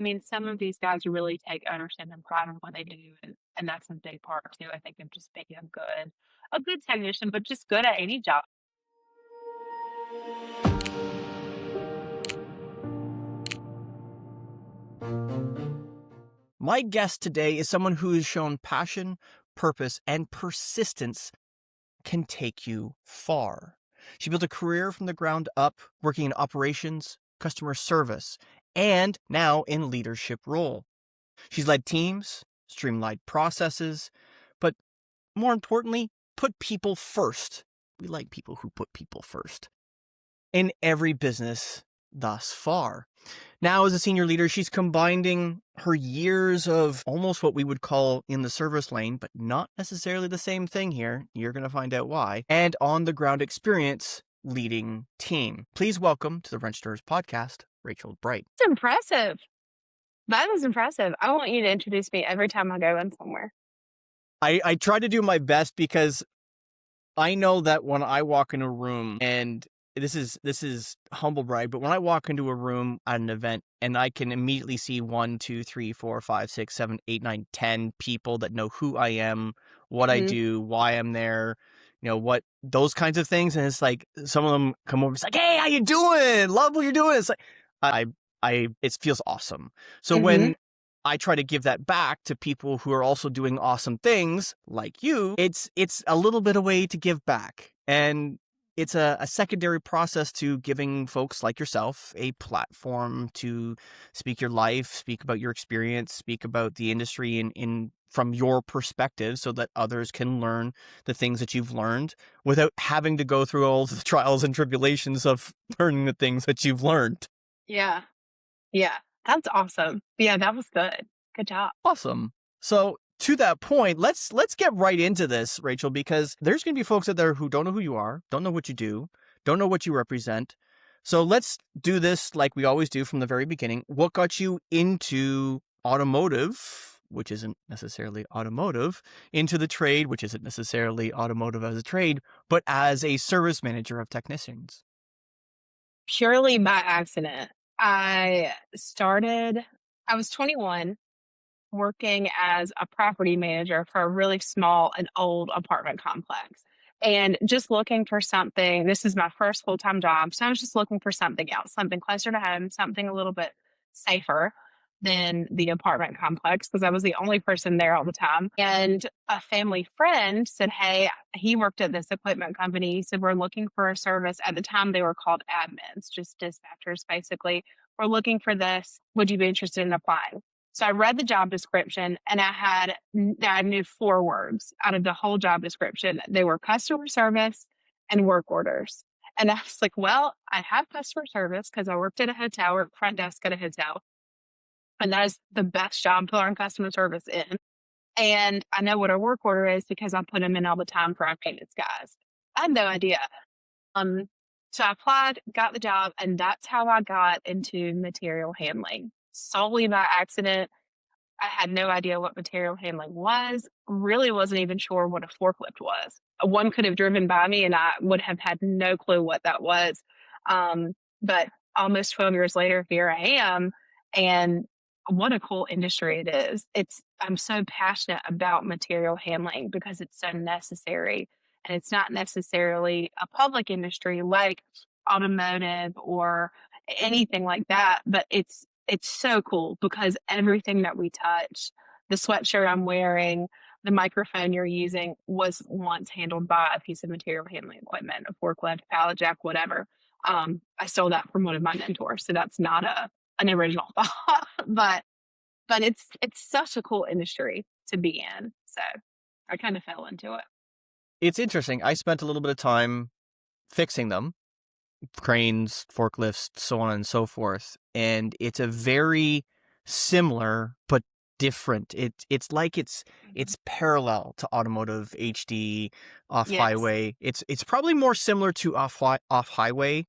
I mean, some of these guys really take ownership and pride in what they do, and that's a big part too. I think of just being a good technician, but just good at any job. My guest today is someone who has shown passion, purpose, and persistence can take you far. She built a career from the ground up, working in operations, customer service, and now in leadership role. She's led teams, streamlined processes, but more importantly, put people first. We like people who put people first in every business thus far. Now, as a senior leader, she's combining her years of almost what we would call in the service lane, but not necessarily the same thing here. You're going to find out why. And on the ground experience leading team. Please welcome to the Wrench Stirrers podcast, Racheal Bright. It's impressive. That is impressive. I want you to introduce me every time I go in somewhere. I try to do my best because I know that when I walk in a room, and this is humble brag, but when I walk into a room at an event and I can immediately see 1, 2, 3, 4, 5, 6, 7, 8, 9, 10 people that know who I am, what I Mhm. do, why I'm there, what those kinds of things. And it's like some of them come over, it's like, hey, how you doing? Love what you're doing. It's like it feels awesome. So Mhm. when I try to give that back to people who are also doing awesome things like you, it's a little bit a way to give back. And it's a secondary process to giving folks like yourself a platform to speak your life, speak about your experience, speak about the industry in from your perspective so that others can learn the things that you've learned without having to go through all the trials and tribulations of learning the things that you've learned. Yeah. Yeah. That's awesome. Yeah, that was good. Good job. Awesome. So to that point, let's get right into this, Racheal, because there's going to be folks out there who don't know who you are, don't know what you do, don't know what you represent. So let's do this like we always do from the very beginning. What got you into automotive, which isn't necessarily automotive, into the trade, which isn't necessarily automotive as a trade, but as a service manager of technicians? Purely by accident. I was 21 working as a property manager for a really small and old apartment complex. And just looking for something, this is my first full time job. So I was just looking for something else, something closer to home, something a little bit safer than the apartment complex because I was the only person there all the time. And a family friend said, hey, he worked at this equipment company. He said, we're looking for a service. At the time, they were called admins, just dispatchers, basically. We're looking for this. Would you be interested in applying? So I read the job description and I knew 4 words out of the whole job description. They were customer service and work orders. And I was like, well, I have customer service because I worked at a hotel or front desk at a hotel. And that is the best job to learn customer service in. And I know what a work order is because I put them in all the time for our maintenance guys. I had no idea. Um, so I applied, got the job, and that's how I got into material handling solely by accident. I had no idea what material handling was, really wasn't even sure what a forklift was. One could have driven by me and I would have had no clue what that was. But almost 12 years later, here I am. And what a cool industry it is. I'm so passionate about material handling because it's so necessary. And it's not necessarily a public industry like automotive or anything like that, but it's so cool because everything that we touch, the sweatshirt I'm wearing, the microphone you're using was once handled by a piece of material handling equipment, a forklift, pallet jack, whatever. I stole that from one of my mentors, so that's not an original thought, but it's such a cool industry to be in. So I kind of fell into it. It's interesting. I spent a little bit of time fixing them, cranes, forklifts, so on and so forth. And it's a very similar but different. It's like Mhm. it's parallel to automotive HD off Yes. highway. It's probably more similar to off highway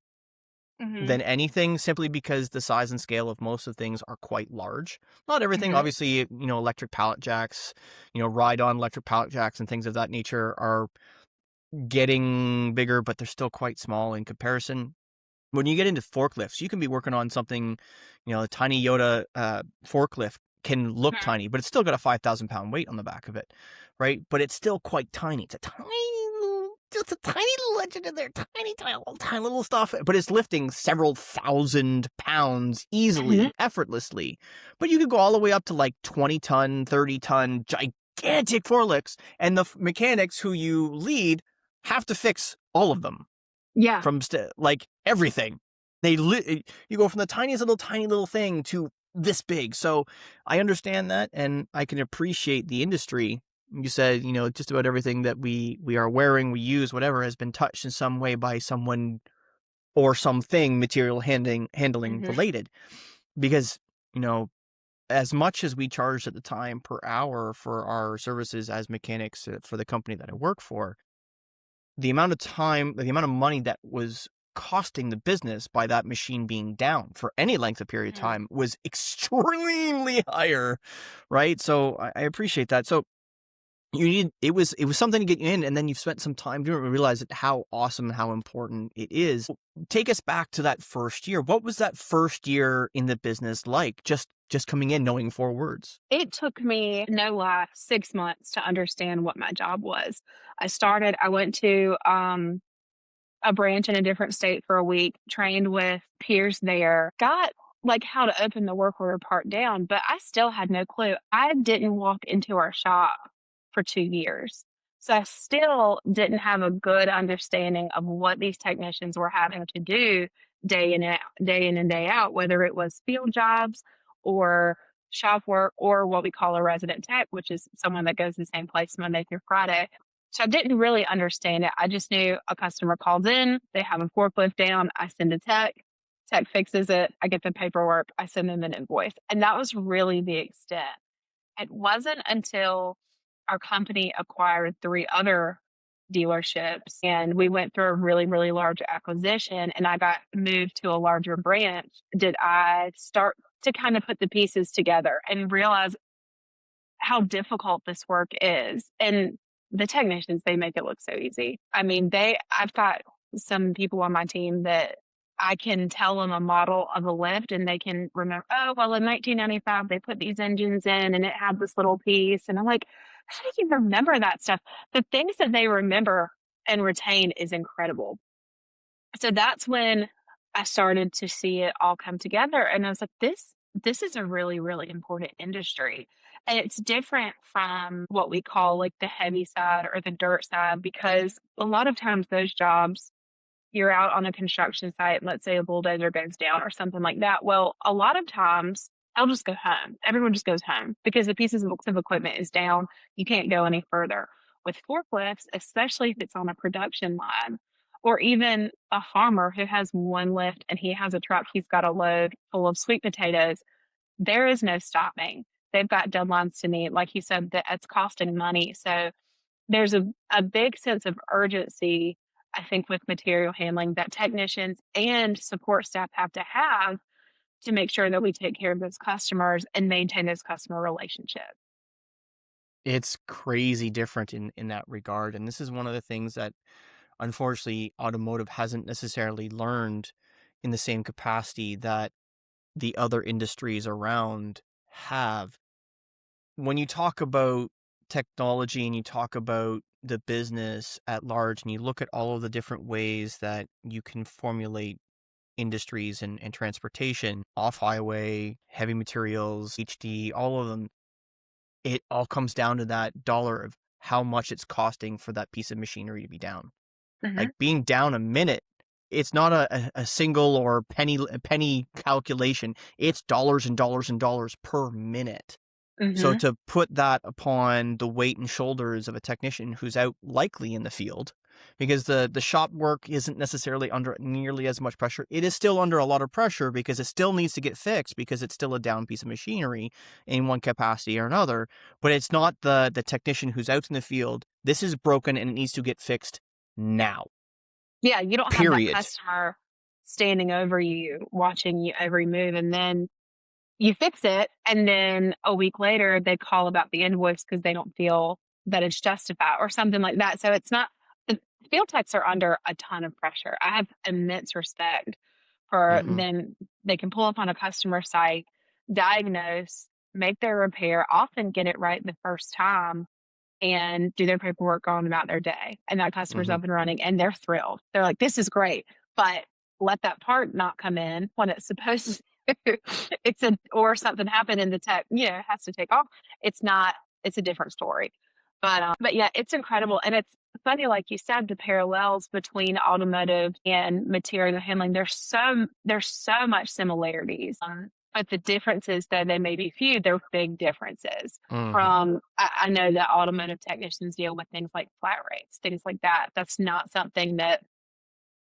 Hmm. than anything, simply because the size and scale of most of things are quite large. Not everything, Hmm. obviously, electric pallet jacks, ride on electric pallet jacks and things of that nature are getting bigger, but they're still quite small in comparison. When you get into forklifts, you can be working on something, a tiny Yoda forklift can look Mhm. tiny, but it's still got a 5,000 pound weight on the back of it, right? But it's still quite tiny. It's a just a tiny little engine in there, tiny little stuff, but it's lifting several thousand pounds Mhm. easily, effortlessly. But you could go all the way up to like 20 ton, 30 ton, gigantic forklifts, and the mechanics who you lead have to fix all of them Yeah. from like everything. You go from the tiniest little tiny little thing to this big. So I understand that, and I can appreciate the industry. You said, just about everything that we are wearing, we use, whatever, has been touched in some way by someone or something material handling Mhm. related. Because, you know, as much as we charged at the time per hour for our services as mechanics for the company that I work for, the amount of time, the amount of money that was costing the business by that machine being down for any length of period of Mhm. time was extremely higher, right? So I appreciate that. So it was something to get you in, and then you've spent some time doing it and realize how awesome and how important it is. Take us back to that first year. What was that first year in the business like? Just coming in knowing four words. It took me, no lie, 6 months to understand what my job was. I went to, a branch in a different state for a week, trained with peers there, got like how to open the work order part down, but I still had no clue. I didn't walk into our shop for 2 years. So I still didn't have a good understanding of what these technicians were having to do day in and day out, whether it was field jobs or shop work or what we call a resident tech, which is someone that goes the same place Monday through Friday. So I didn't really understand it. I just knew a customer calls in, they have a forklift down, I send a tech fixes it, I get the paperwork, I send them an invoice. And that was really the extent. It wasn't until our company acquired 3 other dealerships and we went through a really, really large acquisition and I got moved to a larger branch, did I start to kind of put the pieces together and realize how difficult this work is. And the technicians, they make it look so easy. I mean, I've got some people on my team that I can tell them a model of a lift and they can remember, oh, well, in 1995, they put these engines in and it had this little piece. And I'm like, how do you remember that stuff? The things that they remember and retain is incredible. So that's when I started to see it all come together, and I was like, this is a really, really important industry, and it's different from what we call, like, the heavy side or the dirt side because a lot of times those jobs, you're out on a construction site, let's say a bulldozer goes down or something like that. Well, a lot of times they'll just go home. Everyone just goes home because the pieces of equipment is down. You can't go any further. With forklifts, especially if it's on a production line, or even a farmer who has one lift and he has a truck, he's got a load full of sweet potatoes, there is no stopping. They've got deadlines to meet. Like you said, that it's costing money. So there's a big sense of urgency, I think, with material handling that technicians and support staff have to make sure that we take care of those customers and maintain those customer relationships. It's crazy different in that regard, and this is one of the things that unfortunately automotive hasn't necessarily learned in the same capacity that the other industries around have. When you talk about technology and you talk about the business at large and you look at all of the different ways that you can formulate industries and transportation, off highway, heavy materials, HD, all of them, it all comes down to that dollar of how much it's costing for that piece of machinery to be down. Like Mhm, being down a minute, it's not a single or penny calculation. It's dollars and dollars and dollars per minute. So mhm. to put that upon the weight and shoulders of a technician who's out likely in the field, because the shop work isn't necessarily under nearly as much pressure. It is still under a lot of pressure because it still needs to get fixed because it's still a down piece of machinery in one capacity or another. But it's not the technician who's out in the field. This is broken and it needs to get fixed now. Yeah, you don't have that Period. customer standing over you, watching you every move, and then you fix it, and then a week later, they call about the invoice because they don't feel that it's justified or something like that. So it's not the field techs are under a ton of pressure. I have immense respect for Mhm. them. They can pull up on a customer site, diagnose, make their repair, often get it right the first time, and do their paperwork, go on about their day. And that customer's Mhm. up and running and they're thrilled. They're like, this is great. But let that part not come in when it's supposed to. Or something happened and the tech, has to take off. It's not, it's a different story. But yeah, it's incredible. And it's funny, like you said, the parallels between automotive and material handling. There's so much similarities. But the differences, though they may be few, they're big differences. Mhm. I know that automotive technicians deal with things like flat rates, things like that. That's not something that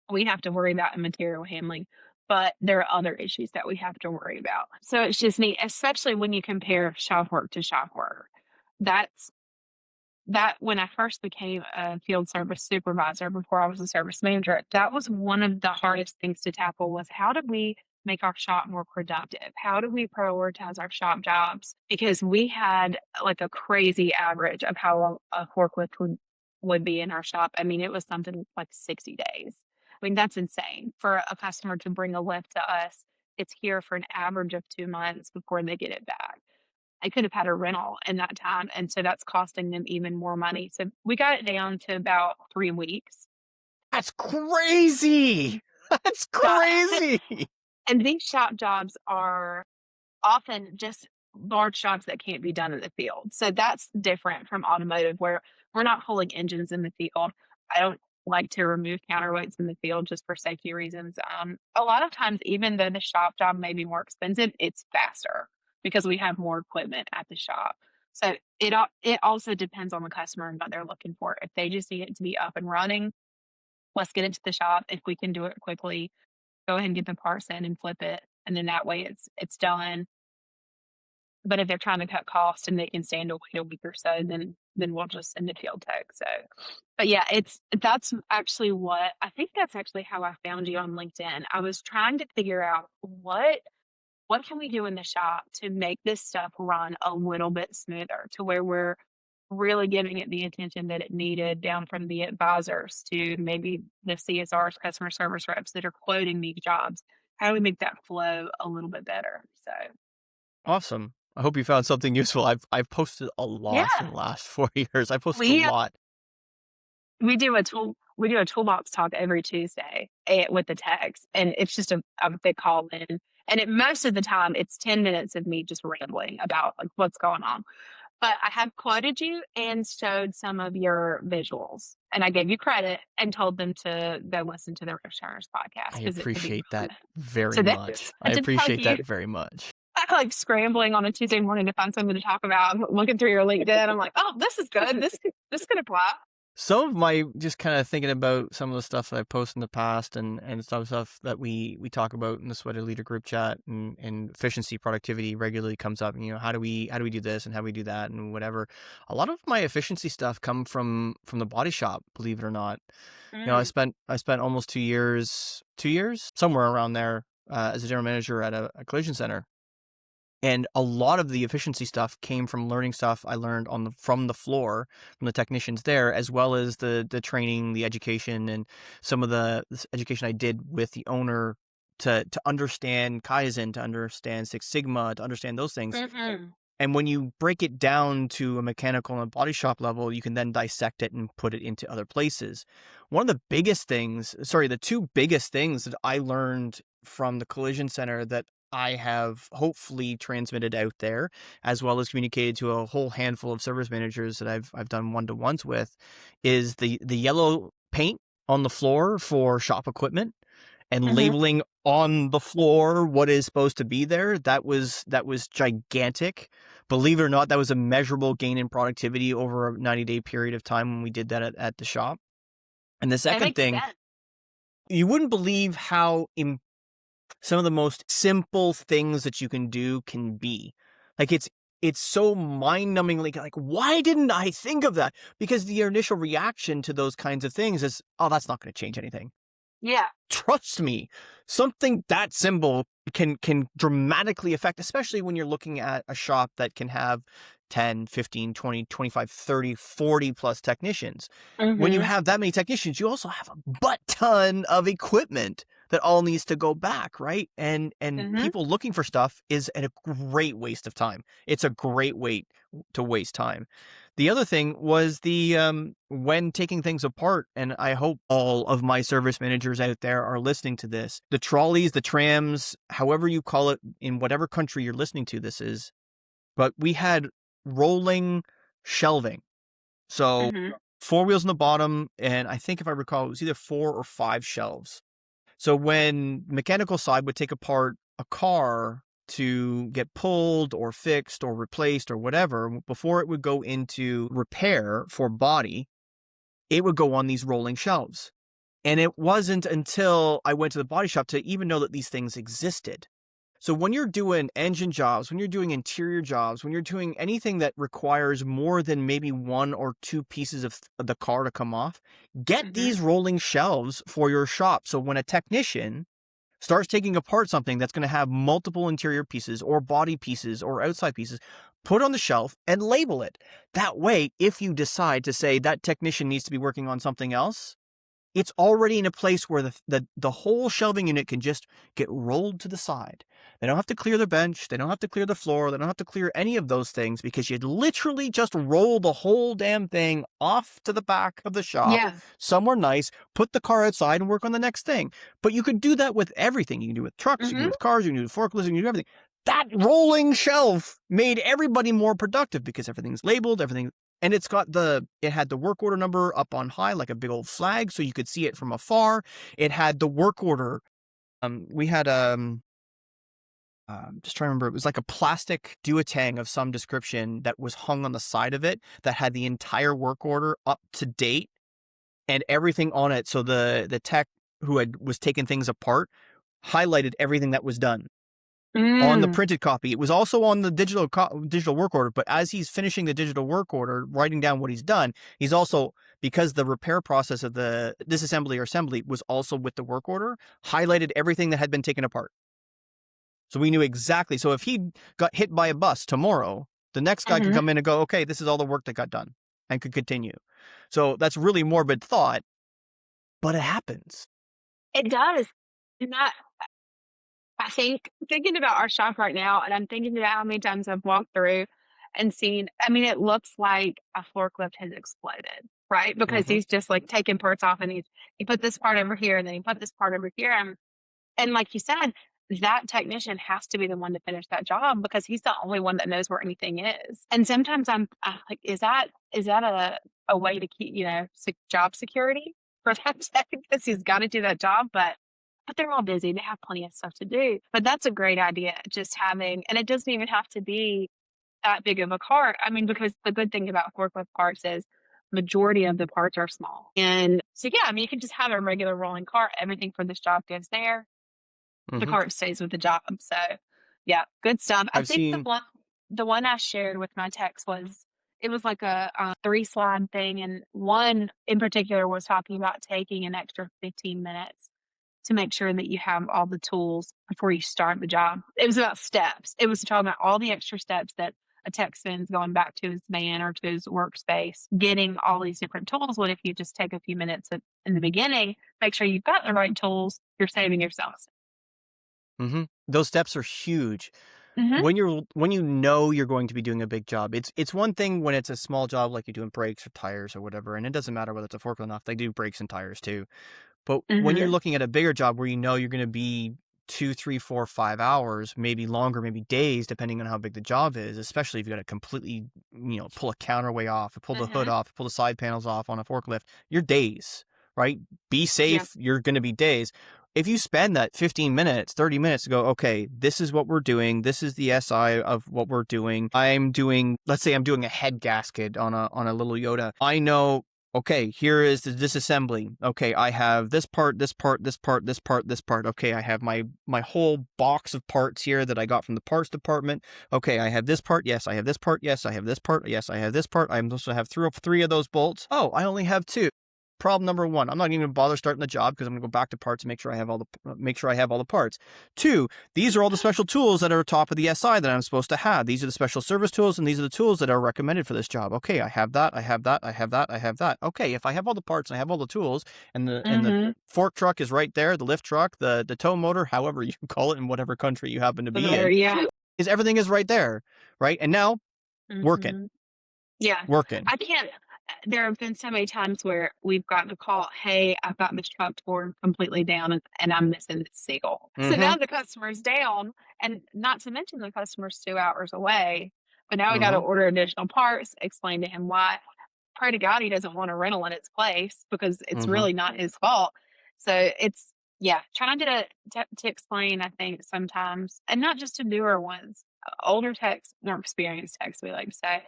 we have to worry about in material handling, but there are other issues that we have to worry about. So it's just neat, especially when you compare shop work to shop work. That's that when I first became a field service supervisor before I was a service manager, that was one of the hardest things to tackle was how do we make our shop more productive? How do we prioritize our shop jobs? Because we had like a crazy average of how long a forklift would be in our shop. I mean, it was something like 60 days. I mean, that's insane for a customer to bring a lift to us. It's here for an average of 2 months before they get it back. I could have had a rental in that time, and so that's costing them even more money. So we got it down to about 3 weeks. That's crazy. That's That crazy. and these shop jobs are often just large jobs that can't be done in the field. So that's different from automotive where we're not pulling engines in the field. I don't like to remove counterweights in the field just for safety reasons. A lot of times, even though the shop job may be more expensive, it's faster because we have more equipment at the shop. So it also depends on the customer and what they're looking for. If they just need it to be up and running, let's get it to the shop. If we can do it quickly, go ahead and get the parts in and flip it, and then that way it's done. But if they're trying to cut costs and they can stand to wait a week or so, then we'll just send a field tech. So, but yeah, that's actually what I think that's actually how I found you on LinkedIn. I was trying to figure out what can we do in the shop to make this stuff run a little bit smoother to where we're really giving it the attention that it needed down from the advisors to maybe the CSRs, customer service reps that are quoting these jobs. How do we make that flow a little bit better? So Awesome. I hope you found something useful. I've posted a lot in yeah, the last 4 years. I posted a we lot. we do a toolbox talk every Tuesday with the techs, and it's just a big call in. And most of the time, it's 10 minutes of me just rambling about like what's going on. But I have quoted you and showed some of your visuals, and I gave you credit and told them to go listen to the Returner's podcast I because it could be appreciate fun. that very So much. I I did tell appreciate you. that very much. I'm like scrambling on a Tuesday morning to find something to talk about. I'm looking through your LinkedIn. I'm like, oh, this is good. This could apply. Some of my just kind of thinking about some of the stuff that I've posted in the past and stuff that we talk about in the Sweater Leader group chat and efficiency productivity regularly comes up. You know, how do we do this and how do we do that and whatever. A lot of my efficiency stuff come from the body shop, believe it or not. You know, Mm, I spent almost 2 years somewhere around there as a general manager at a collision center. And a lot of the efficiency stuff came from learning stuff I learned from the floor from the technicians there, as well as the training, the education, and some of the this education I did with the owner to understand Kaizen, to understand Six Sigma, to understand those things. mhm, And when you break it down to a mechanical and body shop level, you can then dissect it and put it into other places. One of the biggest things, sorry, the two biggest things that I learned from the collision center that I have hopefully transmitted out there, as well as communicated to a whole handful of service managers that I've done one-to-ones with, is the yellow paint on the floor for shop equipment and mhm. labeling on the floor what is supposed to be there. That was gigantic. Believe it or not, that was a measurable gain in productivity over a 90-day period of time when we did that at the shop. And the That second makes thing, sense. you wouldn't believe how some of the most simple things that you can do can be. Like it's so mind-numbingly like why didn't I think of that? Because the initial reaction to those kinds of things is, oh, that's not going to change anything. Yeah. Trust me, something that simple can dramatically affect, especially when you're looking at a shop that can have 10, 15, 20, 25, 30, 40 plus technicians. When you Mhm. have that many technicians, you also have a butt ton of equipment that all needs to go back, right? And Mhm. people looking for stuff is a great waste of time. It's a great way to waste time. The other thing was the when taking things apart, and I hope all of my service managers out there are listening to this. The trolleys, the trams, however you call it in whatever country you're listening to this is, but we had rolling shelving. So Mhm. four wheels in the bottom, and I think if I recall, it was either 4 or 5 shelves. So when mechanical side would take apart a car to get pulled or fixed or replaced or whatever, before it would go into repair for body, it would go on these rolling shelves. And it wasn't until I went to the body shop to even know that these things existed. So when you're doing engine jobs, when you're doing interior jobs, when you're doing anything that requires more than maybe 1 or 2 pieces of the car to come off, get Mhm. these rolling shelves for your shop. So when a technician starts taking apart something that's going to have multiple interior pieces or body pieces or outside pieces, put on the shelf and label it. That way, if you decide to say that technician needs to be working on something else, it's already in a place where the whole shelving unit can just get rolled to the side. They don't have to clear the bench. They don't have to clear the floor. They don't have to clear any of those things because you'd literally just roll the whole damn thing off to the back of the shop Yeah. somewhere nice, put the car outside and work on the next thing. But you could do that with everything. You can do it with trucks, you can do Mhm. it with cars, you can do it with forklifts, you can do everything. That rolling shelf made everybody more productive because everything's labeled, everything, and it had the work order number up on high like a big old flag so you could see it from afar. It had the work order. We had just trying to remember, it was like a plastic duotang of some description that was hung on the side of it that had the entire work order up to date and everything on it. So the tech who was taking things apart highlighted everything that was done on the Mm. printed copy. It was also on the digital work order, but as he's finishing the digital work order, writing down what he's done, he's also, because the repair process of the disassembly or assembly was also with the work order, highlighted everything that had been taken apart. So we knew exactly. So if he got hit by a bus tomorrow, the next guy could Mhm. come in and go, okay, this is all the work that got done and could continue. So that's really morbid thought, but it happens. It does. And that I think thinking about our shop right now, and I'm thinking about how many times I've walked through and seen, I mean, it looks like a forklift has exploded, right? Because Mm-hmm. he's just like taking parts off and he put this part over here and then he put this part over here. And like you said, that technician has to be the one to finish that job because he's the only one that knows where anything is. And sometimes I'm like, is that a way to keep, job security for that tech because he's got to do that job, but they're all busy. They have plenty of stuff to do. But that's a great idea. Just having, and it doesn't even have to be that big of a cart. I mean, because the good thing about forklift parts is majority of the parts are small. And so yeah, I mean you can just have a regular rolling cart. Everything for this job goes there, the Mm-hmm. cart stays with the job. So yeah, good stuff. I I've think seen. the one I shared with my text was it was like a 3 slide thing, and one in particular was talking about taking an extra 15 minutes to make sure that you have all the tools before you start the job. It was about steps. It was talking about all the extra steps that a tech spends going back to his van or to his workspace, getting all these different tools. What if you just take a few minutes in the beginning, make sure you've got the right tools, you're saving yourself. Mm-hmm. Those steps are huge. Mhm. When you know you're going to be doing a big job, it's one thing when it's a small job like you're doing brakes or tires or whatever, and it doesn't matter whether it's a forklift or not. They do brakes and tires too. But when you're Mhm. looking at a bigger job where you know you're going to be 2, 3, 4, 5 hours, maybe longer, maybe days, depending on how big the job is, especially if you got to completely, pull a counterweight off, or pull the hood Mhm. off, or pull the side panels off on a forklift, you're days, right? Be Yeah. safe. You're going to be days. If you spend that 15 minutes, 30 minutes to go, okay, this is what we're doing. This is the SI of what we're doing. Let's say I'm doing a head gasket on a little Yoda. I know, okay, here is the disassembly. Okay, I have this part, this part, this part, this part, this part. Okay, I have my whole box of parts here that I got from the parts department. Okay, I have this part. Yes, I have this part. Yes, I have this part. Yes, I have this part. I'm supposed to have three of those bolts. Oh, I only have two. Problem number one, I'm not even gonna bother starting the job because I'm gonna go back to parts and make sure I have all the parts. Two, these are all the special tools that are top of the SI that I'm supposed to have. These are the special service tools, and these are the tools that are recommended for this job. Okay, I have that, I have that, I have that, I have that. Okay, if I have all the parts and I have all the tools, and the Mm-hmm. fork truck is right there, the lift truck, the tow motor, however you call it in whatever country you happen to be in, Yeah. is everything is right there, right? And now working, Mm-hmm. Yeah. working. I can't. There have been so many times where we've gotten a call, "Hey, I've got this truck torn completely down and I'm missing this seal." So Mm-hmm. now the customer's down, and not to mention the customer's 2 hours away, but now we gotta Mm-hmm. order additional parts, explain to him why. Pray to God he doesn't want a rental in its place because it's Mm-hmm. really not his fault. So it's yeah, trying to explain, I think, sometimes, and not just to newer ones, older techs, more experienced techs, we like to say,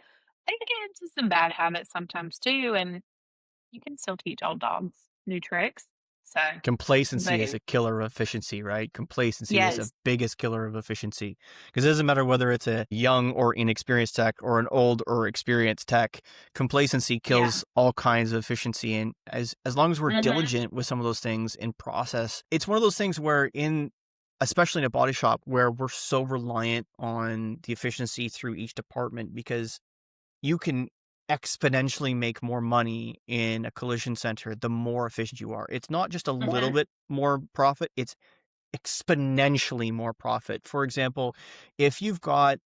they can get into some bad habits sometimes too, and you can still teach old dogs new tricks. So, Complacency but is a killer of efficiency, right? Complacency is a yes, biggest killer of efficiency because it doesn't matter whether it's a young or inexperienced tech or an old or experienced tech. Complacency yeah, kills all kinds of efficiency, and as long as we're hmm diligent with some of those things in process, it's one of those things where especially in a body shop where we're so reliant on the efficiency through each department because you can exponentially make more money in a collision center the more efficient you are. It's not just a little hmm bit more profit, it's exponentially more profit. For example, if you've got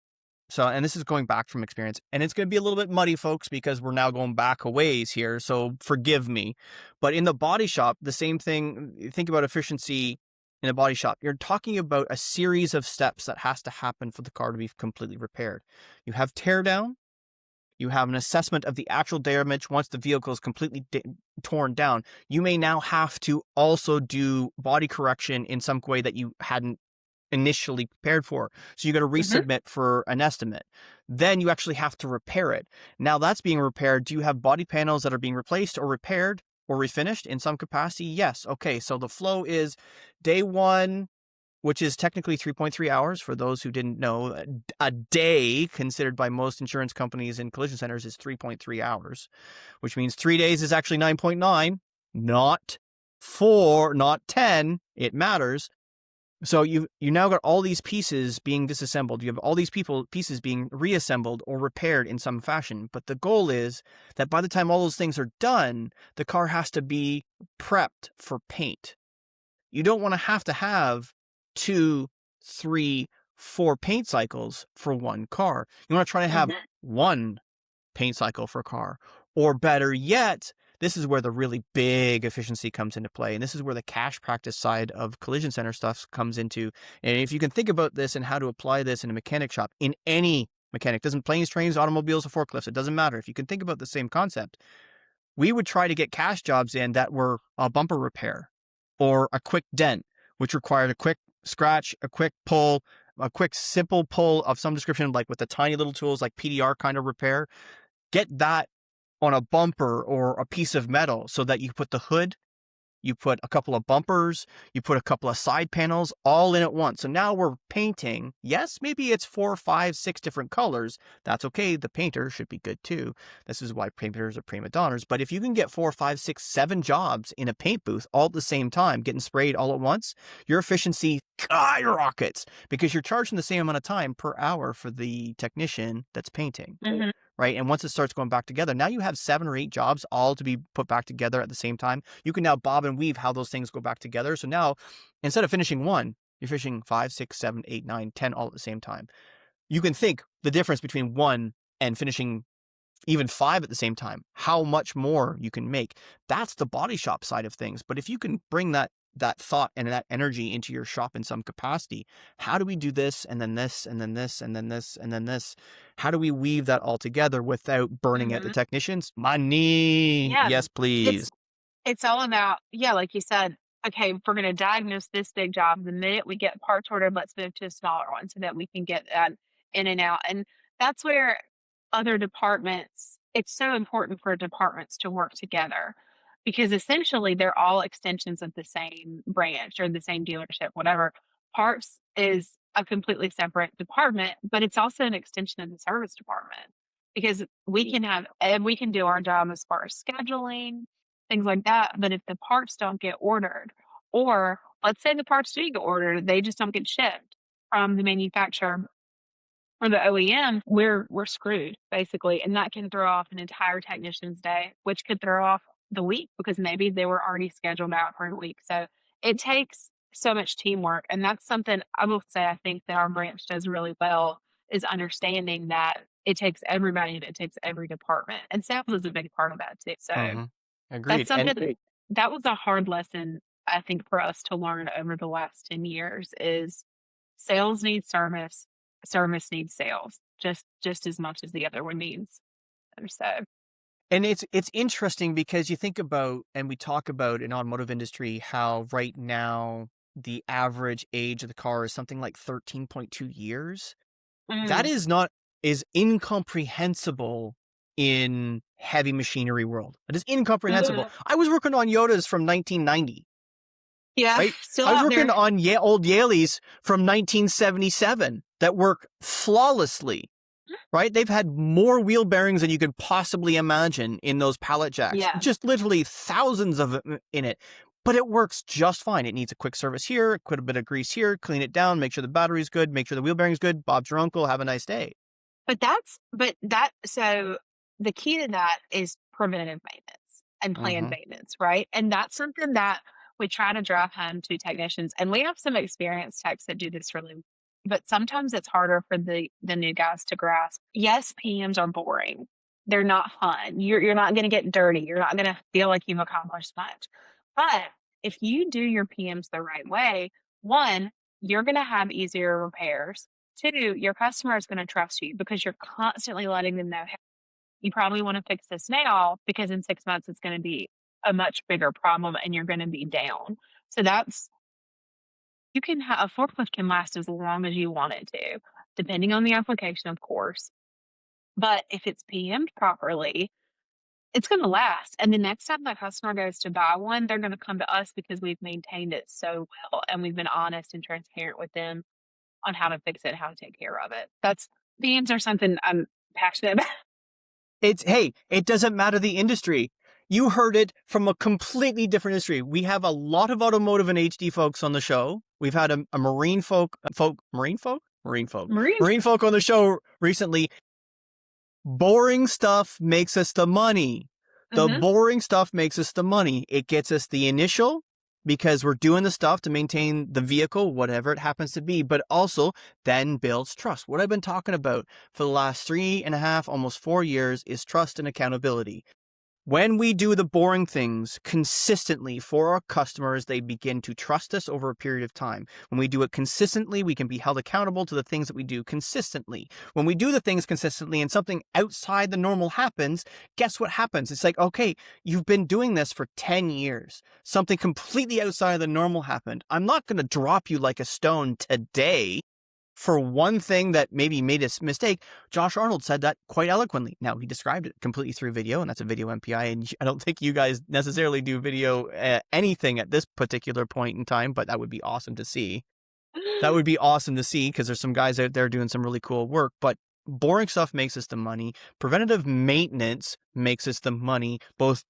and this is going back from experience, and it's going to be a little bit muddy, folks, because we're now going back a ways here, so forgive me. But in the body shop, the same thing, think about efficiency in a body shop. You're talking about a series of steps that has to happen for the car to be completely repaired. You have tear down, you have an assessment of the actual damage once the vehicle is completely torn down. You may now have to also do body correction in some way that you hadn't initially prepared for. So you got to hmm resubmit for an estimate. Then you actually have to repair it. Now that's being repaired. Do you have body panels that are being replaced or repaired or refinished in some capacity? Yes. Okay. So the flow is day one, which is technically 3.3 hours for those who didn't know. A day considered by most insurance companies and collision centers is 3.3 hours, which means 3 days is actually 9.9, not 4, not 10. It matters. So you now got all these pieces being disassembled. You have all these pieces being reassembled or repaired in some fashion. But the goal is that by the time all those things are done, the car has to be prepped for paint. You don't want to have 2, 3, 4 paint cycles for one car. You want to try to have hmm one paint cycle for a car. Or better yet, this is where the really big efficiency comes into play. And this is where the cash practice side of collision center stuff comes into. And if you can think about this and how to apply this in a mechanic shop, in any mechanic, doesn't planes, trains, automobiles, or forklifts, it doesn't matter. If you can think about the same concept, we would try to get cash jobs in that were a bumper repair or a quick dent, which required a quick scratch, a quick pull, a quick simple pull of some description, like with the tiny little tools like PDR kind of repair. Get that on a bumper or a piece of metal so that you put the hood, you put a couple of bumpers, you put a couple of side panels all in at once. So now we're painting. Yes, maybe it's 4, 5, 6 different colors. That's okay. The painter should be good too. This is why painters are prima donnas. But if you can get 4, 5, 6, 7 jobs in a paint booth all at the same time, getting sprayed all at once, your efficiency skyrockets because you're charging the same amount of time per hour for the technician that's painting, hmm right? And once it starts going back together, now you have 7 or 8 jobs all to be put back together at the same time. You can now bob and weave how those things go back together. So now instead of finishing one, you're finishing 5, 6, 7, 8, 9, 10 all at the same time. You can think the difference between one and finishing even 5 at the same time, how much more you can make. That's the body shop side of things. But if you can bring that thought and that energy into your shop in some capacity, how do we do this and then this and then this and then this and then this? How do we weave that all together without burning out the hmm technicians? Money. yeah, Yes, please. it's It's all about yeah, like you said, okay, if we're gonna diagnose this big job, the minute we get parts ordered, let's move to a smaller one so that we can get that in and out. And that's where other departments it's so important for departments to work together because essentially they're all extensions of the same branch or the same dealership, whatever. Parts is a completely separate department, but it's also an extension of the service department because we can have and we can do our job as far as scheduling, things like that. But if the parts don't get ordered, or let's say the parts do get ordered, they just don't get shipped from the manufacturer or the OEM, we're screwed basically, and that can throw off an entire technician's day, which could throw off the week because maybe they were already scheduled out for a week. So it takes so much teamwork, and that's something I will say I think that our branch does really well is understanding that it takes everybody and it takes every department, and sales is a big part of that too. So Mhm. that's Agreed, and something that was a hard lesson I think for us to learn over the last 10 years is sales needs service, service needs sales just as much as the other one needs. And so it's interesting because you think about and we talk about in automotive industry how right now the average age of the car is something like 13.2 years. That mm, is incomprehensible in heavy machinery world. It is incomprehensible. ugh. I was working on Yodas from 1990, Yeah, right? still I was out working there. on old Yaleys from 1977 that work flawlessly, right? They've had more wheel bearings than you could possibly imagine in those pallet jacks. Yeah. Just literally thousands of them in it. But it works just fine. It needs a quick service here, quit a bit of grease here, clean it down, make sure the battery's good, make sure the wheel bearing's good. Bob's your uncle. Have a nice day. But the key to that is preventative maintenance and planned Mm-hmm. maintenance, right? And that's something that we try to drive home to technicians. And we have some experienced techs that do this really, but sometimes it's harder for the new guys to grasp. Yes, PMs are boring. They're not fun. You're not going to get dirty. You're not going to feel like you've accomplished much. But if you do your PMs the right way, one, you're going to have easier repairs. Two, your customer is going to trust you because you're constantly letting them know, "Hey, you probably want to fix this now because in 6 months it's going to be a much bigger problem and you're going to be down." So that's you can have a forklift can last as long as you want it to, depending on the application, of course. But if it's PM'd properly, it's going to last. And the next time the customer goes to buy one, they're going to come to us because we've maintained it so well and we've been honest and transparent with them on how to fix it, how to take care of it. That's beans are something I'm passionate about. Hey, it doesn't matter the industry. You heard it from a completely different industry. We have a lot of automotive and HD folks on the show. We've had a marine Marine. marine folk on the show recently. Boring stuff makes us the money. The Mhm. boring stuff makes us the money. It gets us the initial because we're doing the stuff to maintain the vehicle, whatever it happens to be, but also then builds trust. What I've been talking about for the last 3.5, almost 4 years is trust and accountability. When we do the boring things consistently for our customers, they begin to trust us over a period of time. When we do it consistently, we can be held accountable to the things that we do consistently. When we do the things consistently and something outside the normal happens, guess what happens? It's like, okay, you've been doing this for 10 years. Something completely outside of the normal happened. I'm not going to drop you like a stone today for one thing that maybe made a mistake. Josh Arnold said that quite eloquently. Now, he described it completely through video, and that's a video MPI, and I don't think you guys necessarily do video anything at this particular point in time, but that would be awesome to see. That would be awesome to see because there's some guys out there doing some really cool work, but boring stuff makes us the money. Preventative maintenance makes us the money, both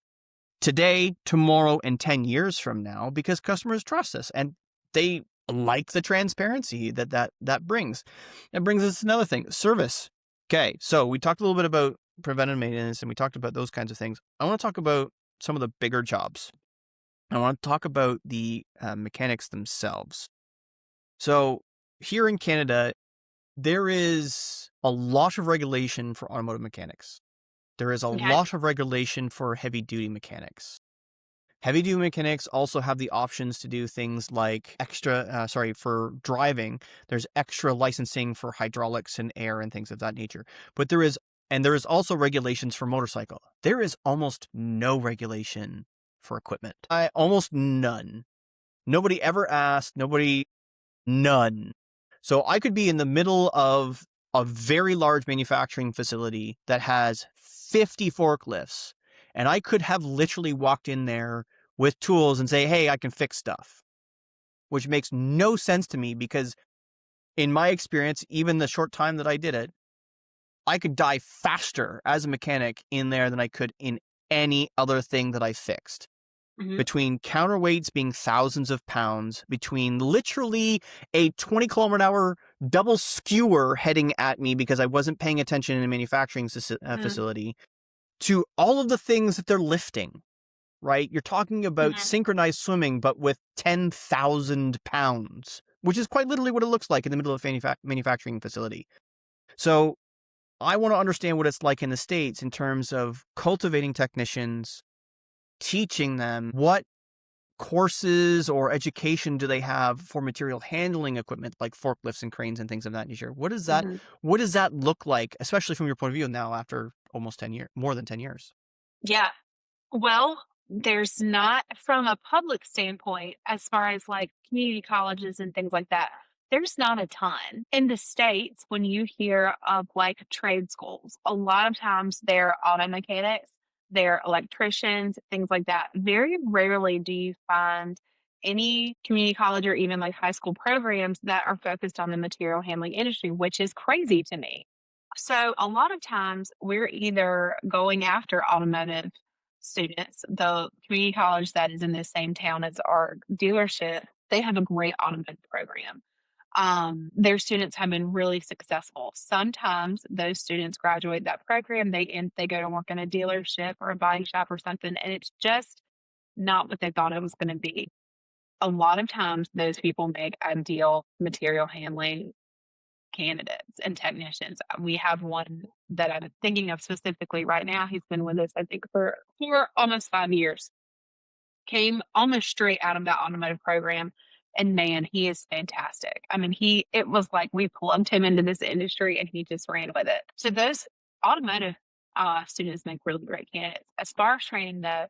today, tomorrow, and 10 years from now, because customers trust us and they like the transparency that brings. It brings us to another thing, service. Okay, so we talked a little bit about preventive maintenance and we talked about those kinds of things. I want to talk about some of the bigger jobs. I want to talk about the mechanics themselves. So here in Canada, there is a lot of regulation for automotive mechanics. There is a Okay. lot of regulation for heavy duty mechanics. Heavy duty mechanics also have the options to do things like for driving. There's extra licensing for hydraulics and air and things of that nature. But there is also regulations for motorcycle. There is almost no regulation for equipment. Almost none. Nobody ever asked, none. So I could be in the middle of a very large manufacturing facility that has 50 forklifts, and I could have literally walked in there with tools and say, hey, I can fix stuff, which makes no sense to me because in my experience, even the short time that I did it, I could die faster as a mechanic in there than I could in any other thing that I fixed. Mhm. Between counterweights being thousands of pounds, between literally a 20-kilometer-an-hour double skewer heading at me because I wasn't paying attention in a manufacturing Mhm. facility, to all of the things that they're lifting, right? You're talking about Mhm. synchronized swimming, but with 10,000 pounds, which is quite literally what it looks like in the middle of a manufacturing facility. So I want to understand what it's like in the States in terms of cultivating technicians, teaching them what courses or education do they have for material handling equipment like forklifts and cranes and things of that nature. Mhm. What does that look like, especially from your point of view now after almost 10 years, more than 10 years? Yeah. Well, there's not from a public standpoint, as far as like community colleges and things like that, there's not a ton. In the States, when you hear of like trade schools, a lot of times they're auto mechanics, they're electricians, things like that. Very rarely do you find any community college or even like high school programs that are focused on the material handling industry, which is crazy to me. So a lot of times we're either going after automotive students. The community college that is in the same town as our dealership, they have a great automotive program. Their students have been really successful. Sometimes those students graduate that program, they go to work in a dealership or a body shop or something, and it's just not what they thought it was going to be. A lot of times, those people make ideal material handling candidates and technicians. We have one that I'm thinking of specifically right now. He's been with us, I think, for almost 5 years. Came almost straight out of that automotive program. And man, he is fantastic. I mean, it was like we plugged him into this industry and he just ran with it. So those automotive students make really great candidates. As far as training, though,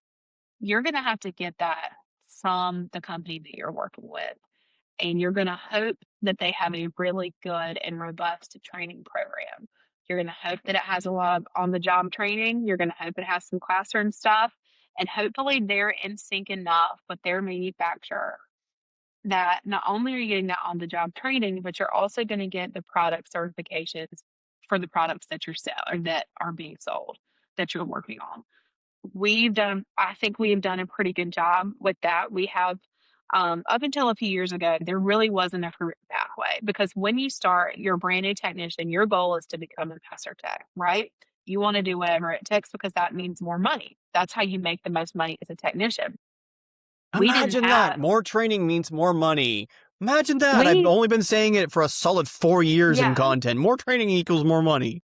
you're going to have to get that from the company that you're working with and you're going to hope that they have a really good and robust training program. You're going to hope that it has a lot of on the job training. You're going to hope it has some classroom stuff. And hopefully they're in sync enough with their manufacturer that not only are you getting that on the job training, but you're also going to get the product certifications for the products that you're selling or that are being sold that you're working on. I think we've done a pretty good job with that. We have, up until a few years ago, there really wasn't a career pathway because when you start, you're a brand new technician, your goal is to become a master tech, right? You want to do whatever it takes because that means more money. That's how you make the most money as a technician. We didn't Imagine that. have, More training means more money. Imagine that. I've we, only been saying it for a solid 4 years in yeah, content. More training equals more money.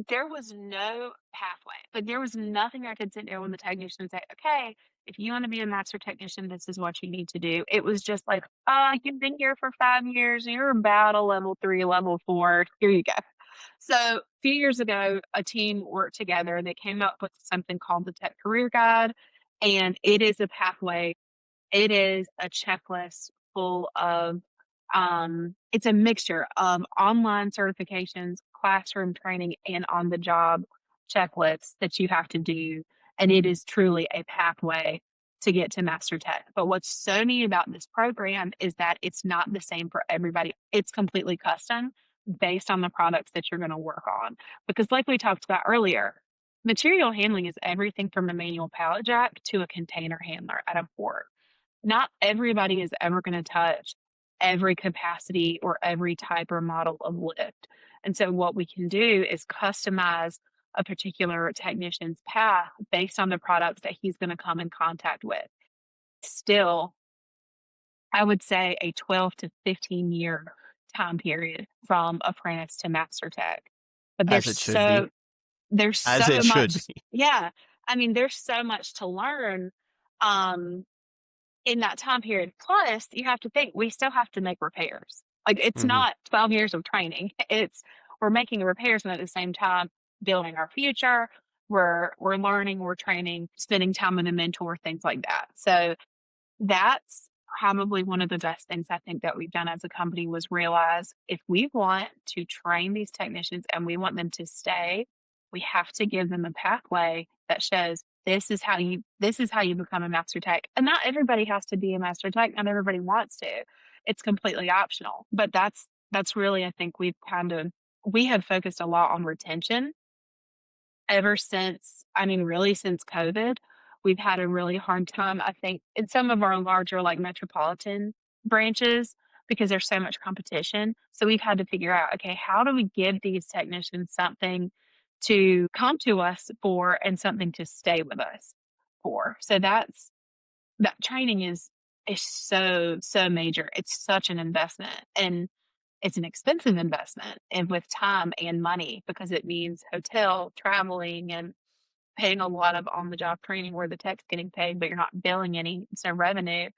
there was no pathway. Like, there was nothing I could sit there with the technician and say, "Okay, if you wanna be a master technician, this is what you need to do." It was just like, you've been here for 5 years, you're about a level 3, level 4, here you go." So, a few years ago, a team worked together, they came up with something called the Tech Career Guide, and it is a pathway, it is a checklist full of, it's a mixture of online certifications, classroom training, and on the job checklists that you have to do. And it is truly a pathway to get to Master Tech. But what's so neat about this program is that it's not the same for everybody. It's completely custom based on the products that you're going to work on. Because, like we talked about earlier, material handling is everything from a manual pallet jack to a container handler at a port. Not everybody is ever going to touch every capacity or every type or model of lift. And so, what we can do is customize a particular technician's path based on the products that he's going to come in contact with. Still, I would say a 12 to 15-year time period from apprentice to master tech. But As it should be. there's As so it should much, be. yeah. I mean, there's so much to learn. Um, in that time period. Plus, you have to think we still have to make repairs. Like it's Mhm. not 12 years of training. It's we're making repairs and at the same time building our future. We're learning, we're training, spending time with a mentor, things like that. So that's probably one of the best things I think that we've done as a company was realize if we want to train these technicians and we want them to stay, we have to give them a pathway that shows this is how you become a master tech. And not everybody has to be a master tech, not everybody wants to. It's completely optional. But that's really I think we have focused a lot on retention ever since, I mean, really since COVID, we've had a really hard time, I think, in some of our larger, like, metropolitan branches because there's so much competition. So we've had to figure out, okay, how do we give these technicians something to come to us for and something to stay with us for? So that training is so, so major. It's such an investment, and it's an expensive investment and with time and money because it means hotel, traveling, and paying a lot of on the job training where the tech's getting paid, but you're not billing any, it's no revenue.